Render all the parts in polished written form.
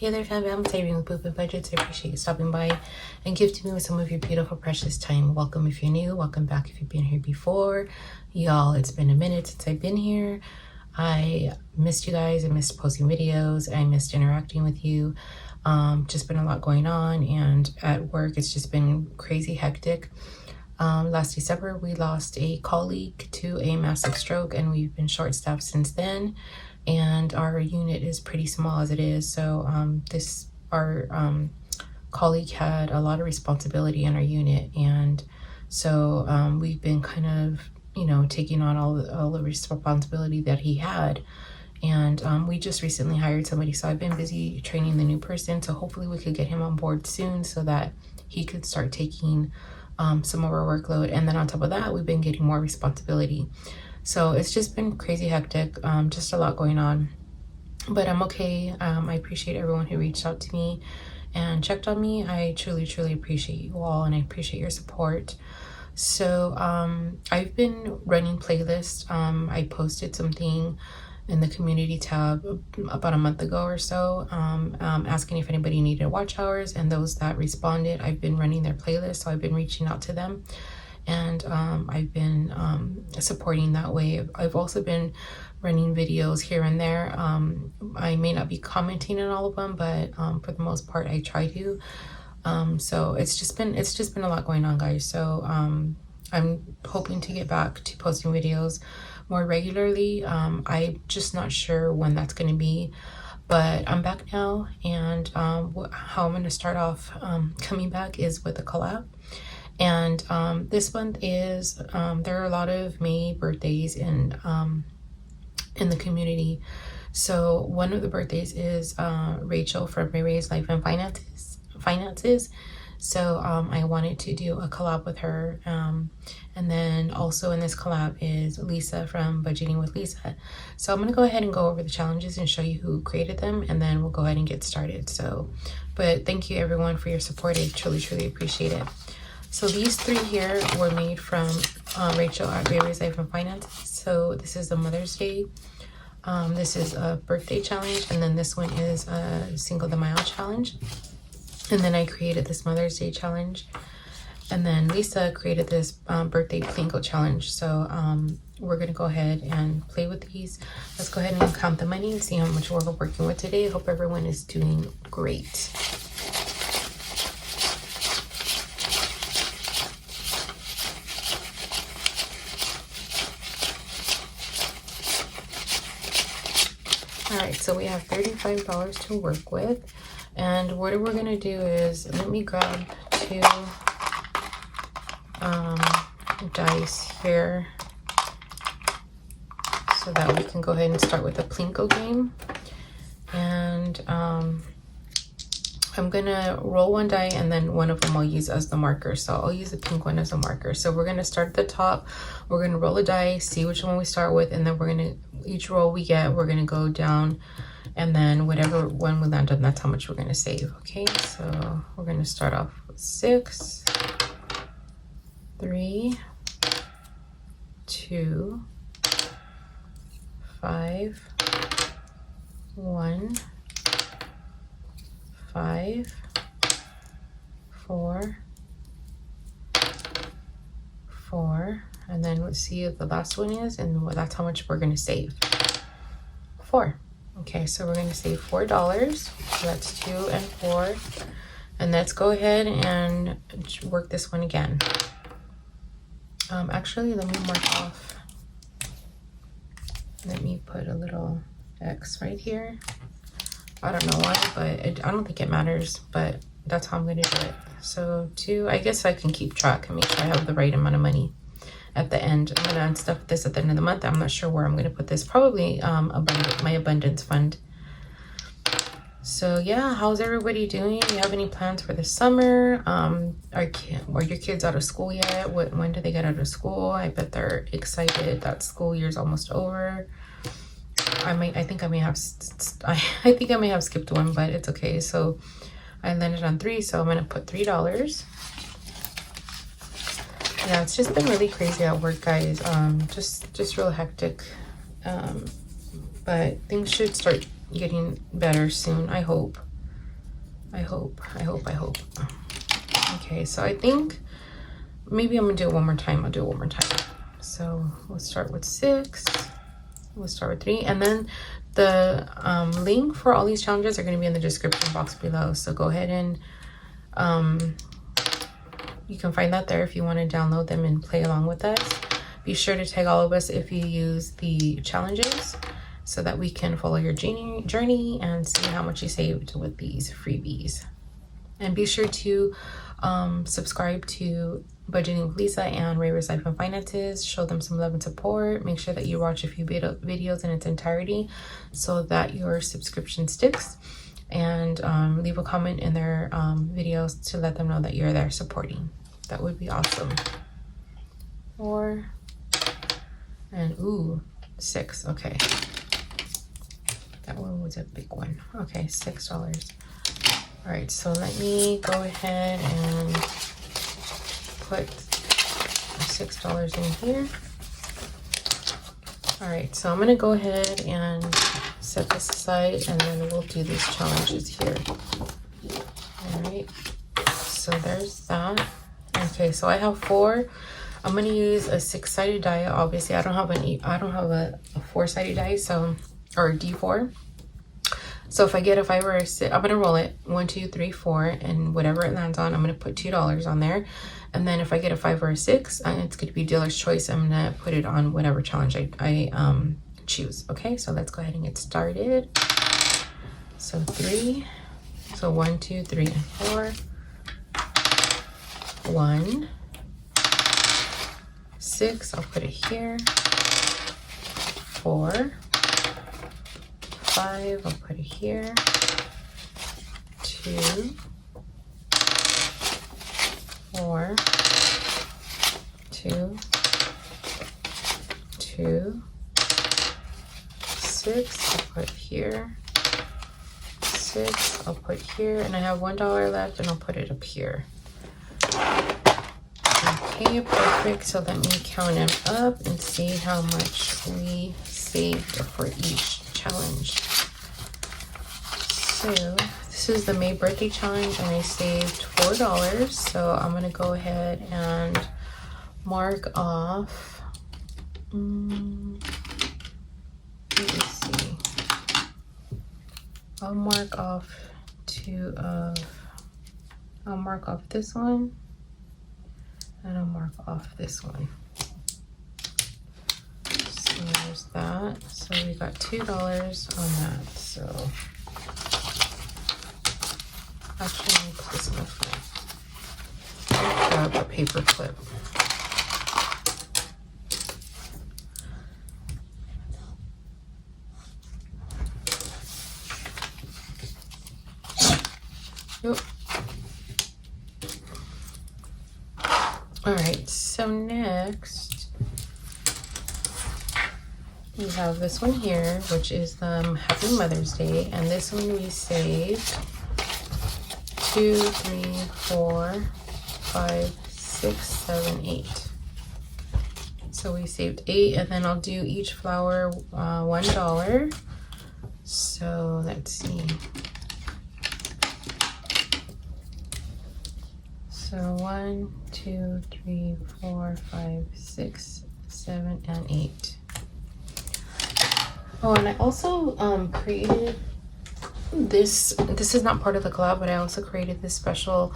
Hey there, fam. I'm Irene with Boop and Budgets. I appreciate you stopping by and gifting me with some of your beautiful, precious time. Welcome if you're new. Welcome back if you've been here before. Y'all, it's been a minute since I've been here. I missed you guys. I missed posting videos. I missed interacting with you. Just been a lot going on, and at work, it's just been crazy hectic. Last December, we lost a colleague to a massive stroke, and we've been short-staffed since then. And our unit is pretty small as it is. So our colleague had a lot of responsibility in our unit, and so we've been kind of, taking on all the responsibility that he had. And we just recently hired somebody, so I've been busy training the new person. So hopefully we could get him on board soon so that he could start taking some of our workload. And then on top of that, we've been getting more responsibility. So it's just been crazy hectic, just a lot going on, but I'm okay. I appreciate everyone who reached out to me and checked on me. I truly, truly appreciate you all, and I appreciate your support. So I've been running playlists. I posted something in the community tab about a month ago or so, asking if anybody needed watch hours, and those that responded, I've been running their playlist. So I've been reaching out to them, and I've been supporting that way. I've also been running videos here and there. I may not be commenting on all of them, but for the most part, I try to. So it's just been a lot going on, guys. So I'm hoping to get back to posting videos more regularly. I'm just not sure when that's going to be, but I'm back now. And how I'm going to start off coming back is with a collab. And this month is there are a lot of May birthdays in the community. So one of the birthdays is Rachel from Ray's Life and Finances. So I wanted to do a collab with her. And then also in this collab is Lisa from Budgeting with Lisa. So I'm going to go ahead and go over the challenges and show you who created them, and then we'll go ahead and get started. So, but thank you everyone for your support. I truly, truly appreciate it. So these three here were made from Rachel at Ray's Life and Finances. So this is a Mother's Day. This is a birthday challenge. And then this one is a Cinco de Mayo challenge. And then I created this Mother's Day challenge. And then Lisa created this birthday Plinko challenge. So we're going to go ahead and play with these. Let's go ahead and count the money and see how much we're working with today. I hope everyone is doing great. Alright, so we have $35 to work with, and what we're going to do is, let me grab two dice here so that we can go ahead and start with the Plinko game. And I'm going to roll one die, and then one of them I'll use as the marker. So I'll use the pink one as a marker. So we're going to start at the top. We're going to roll a die, see which one we start with, and then we're going to, each roll we get, we're going to go down, and then whatever one we land on, that's how much we're going to save. Okay, so we're going to start off with 6, 3, 2, 5, 1, 5, 4, 4, and then let's see what the last one is, and that's how much we're going to save. 4. Okay, so we're going to save $4. So that's 2 and 4. And let's go ahead and work this one again. Actually, let me mark off. Let me put a little X right here. I don't know why, but I don't think it matters, but that's how I'm going to do it. So 2, I guess I can keep track and make sure I have the right amount of money at the end. I'm going to unstuff this at the end of the month. I'm not sure where I'm going to put this. Probably my abundance fund. So yeah, how's everybody doing? Do you have any plans for the summer? Are your kids out of school yet? When do they get out of school? I bet they're excited that school year's almost over. I think I may have skipped one, but it's okay. So I landed on 3, so I'm gonna put $3. Yeah, it's just been really crazy at work, guys. Just real hectic. But things should start getting better soon, I hope. I hope. Okay, so I think maybe I'm gonna do it one more time. I'll do it one more time. So we'll start with 6. We'll start with 3, and then the link for all these challenges are going to be in the description box below. So go ahead and you can find that there if you want to download them and play along with us. Be sure to tag all of us if you use the challenges so that we can follow your journey and see how much you saved with these freebies. And be sure to subscribe to Budgeting with Lisa and Ray's Life and Finances. Show them some love and support. Make sure that you watch a few videos in its entirety so that your subscription sticks. And leave a comment in their videos to let them know that you're there supporting. That would be awesome. 4 and ooh, 6. Okay, that one was a big one. Okay, $6. All right, so let me go ahead and put $6 in here. All right, so I'm gonna go ahead and set this aside, and then we'll do these challenges here. All right, so there's that. Okay, so I have 4. I'm gonna use a 6-sided die. Obviously, I don't have a 4-sided die, so, or a D4. So if I get a 5 or a 6, I'm gonna roll it 1, 2, 3, 4, and whatever it lands on, I'm gonna put $2 on there. And then if I get a 5 or a 6, it's gonna be dealer's choice. I'm gonna put it on whatever challenge I choose. Okay, so let's go ahead and get started. So 3, so 1, 2, 3, and 4. 1, 6, I'll put it here. 4, 5, I'll put it here. 2, 4, 2, 2, 6, I'll put here. 6, I'll put here, and I have $1 left, and I'll put it up here. Okay, perfect. So let me count them up and see how much we saved for each challenge. So this is the May birthday challenge, and I saved $4. So I'm gonna go ahead and mark off. Let me see. I'll mark off I'll mark off this one, and I'll mark off this one. So there's that. So we got $2 on that. So actually, let me put this in the front. I'll grab a paper clip. Yep. All right, so next we have this one here, which is Happy Mother's Day, and this one we saved 2, 3, 4, 5, 6, 7, 8. So we saved 8, and then I'll do each flower $1. So let's see. So 1, 2, 3, 4, 5, 6, 7, and 8. Oh, and I also created this. This is not part of the collab, but I also created this special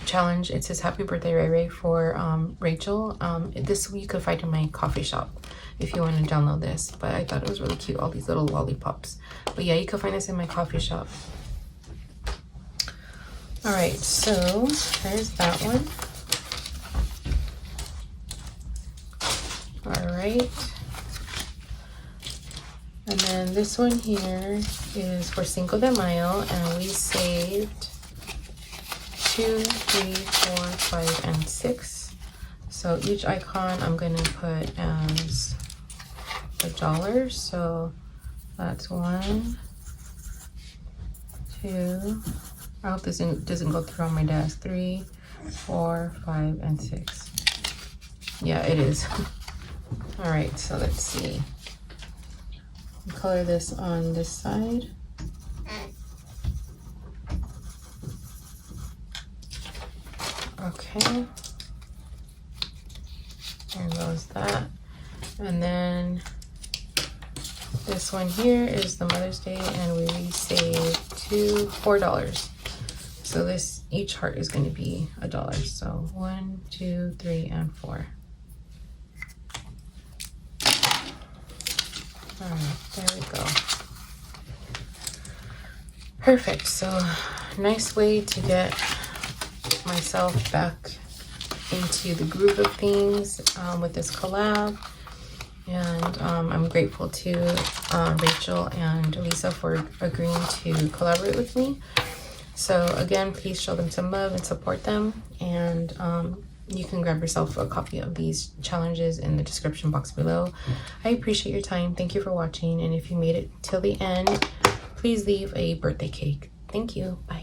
challenge. It says "Happy Birthday, Ray Ray" for Rachel. This you could find in my coffee shop if you want to download this. But I thought it was really cute, all these little lollipops. But yeah, you can find this in my coffee shop. All right, so there's that one. All right. And then this one here is for Cinco de Mayo, and we saved 2, 3, 4, 5, and 6. So each icon I'm gonna put as $1. So that's 1, 2. I hope this doesn't go through on my desk. 3, 4, 5, and 6. Yeah, it is. All right, so let's see. Color this on this side. Okay. There goes that. And then this one here is the Mother's Day, and we saved $4. So this, each heart is going to be $1. So 1, 2, 3, and 4. All right, there we go. Perfect. So nice way to get myself back into the groove of things with this collab. And I'm grateful to Rachel and Lisa for agreeing to collaborate with me. So again, please show them some love and support them. And you can grab yourself a copy of these challenges in the description box below. I appreciate your time. Thank you for watching. And if you made it till the end, please leave a birthday cake. Thank you. Bye.